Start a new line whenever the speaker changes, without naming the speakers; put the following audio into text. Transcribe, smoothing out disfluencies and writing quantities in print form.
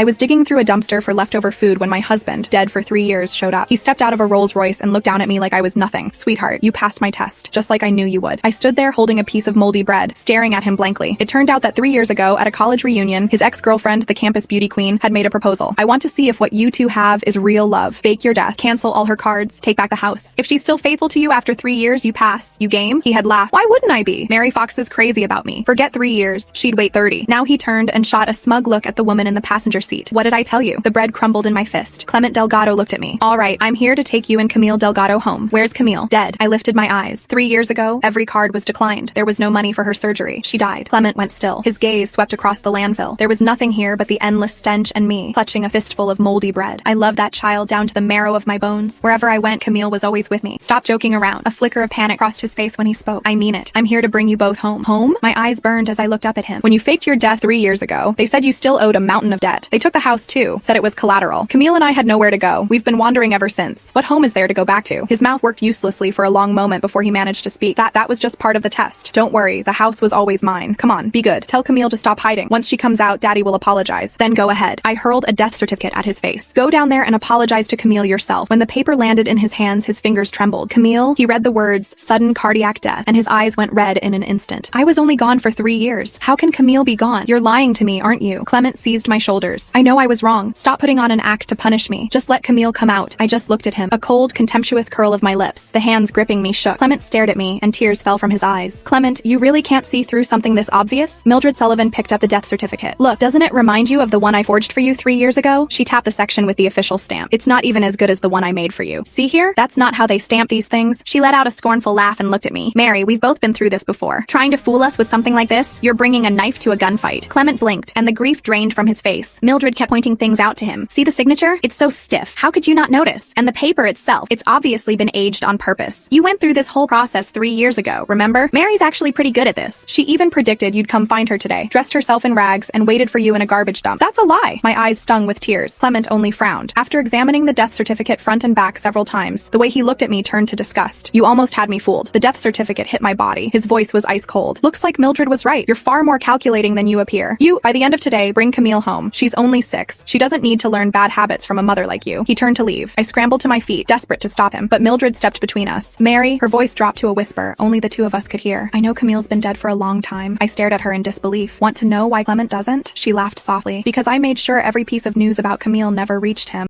I was digging through a dumpster for leftover food when my husband, dead for 3 years, showed up. He stepped out of a Rolls Royce and looked down at me like I was nothing. Sweetheart, you passed my test, just like I knew you would. I stood there holding a piece of moldy bread, staring at him blankly. It turned out that 3 years ago, at a college reunion, his ex-girlfriend, the campus beauty queen, had made a proposal. I want to see if what you two have is real love. Fake your death, cancel all her cards, take back the house. If she's still faithful to you after 3 years, you pass. You game? He had laughed. Why wouldn't I be? Mary Fox is crazy about me. Forget 3 years. She'd wait 30. Now he turned and shot a smug look at the woman in the passenger seat. What did I tell you? The bread crumbled in my fist. Clement Delgado looked at me. All right, I'm here to take you and Camille Delgado home. Where's Camille? Dead. I lifted my eyes. 3 years ago, every card was declined. There was no money for her surgery. She died. Clement went still. His gaze swept across the landfill. There was nothing here but the endless stench and me, clutching a fistful of moldy bread. I loved that child down to the marrow of my bones. Wherever I went, Camille was always with me. Stop joking around. A flicker of panic crossed his face when he spoke. I mean it. I'm here to bring you both home. Home? My eyes burned as I looked up at him. When you faked your death 3 years ago, they said you still owed a mountain of debt. They took the house too, said it was collateral. Camille and I had nowhere to go. We've been wandering ever since. What home is there to go back to? His mouth worked uselessly for a long moment before he managed to speak. That was just part of the test. Don't worry, the house was always mine. Come on, be good. Tell Camille to stop hiding. Once she comes out, Daddy will apologize. Then go ahead. I hurled a death certificate at his face. Go down there and apologize to Camille yourself. When the paper landed in his hands, his fingers trembled. Camille, he read the words, sudden cardiac death, and his eyes went red in an instant. I was only gone for 3 years. How can Camille be gone? You're lying to me, aren't you? Clement seized my shoulders. I know I was wrong. Stop putting on an act to punish me. Just let Camille come out. I just looked at him. A cold, contemptuous curl of my lips. The hands gripping me shook. Clement stared at me, and tears fell from his eyes. Clement, you really can't see through something this obvious? Mildred Sullivan picked up the death certificate. Look, doesn't it remind you of the one I forged for you 3 years ago? She tapped the section with the official stamp. It's not even as good as the one I made for you. See here? That's not how they stamp these things. She let out a scornful laugh and looked at me. Mary, we've both been through this before. Trying to fool us with something like this? You're bringing a knife to a gunfight. Clement blinked, and the grief drained from his face. Mildred kept pointing things out to him. See the signature? It's so stiff. How could you not notice? And the paper itself, it's obviously been aged on purpose. You went through this whole process 3 years ago, remember? Mary's actually pretty good at this. She even predicted you'd come find her today, dressed herself in rags, and waited for you in a garbage dump. That's a lie. My eyes stung with tears. Clement only frowned. After examining the death certificate front and back several times, the way he looked at me turned to disgust. You almost had me fooled. The death certificate hit my body. His voice was ice cold. Looks like Mildred was right. You're far more calculating than you appear. By the end of today, bring Camille home. She's only 6. She doesn't need to learn bad habits from a mother like you. He turned to leave. I scrambled to my feet, desperate to stop him, but Mildred stepped between us. Mary, her voice dropped to a whisper, only the two of us could hear. I know Camille's been dead for a long time. I stared at her in disbelief. Want to know why Clement doesn't? She laughed softly. Because I made sure every piece of news about Camille never reached him.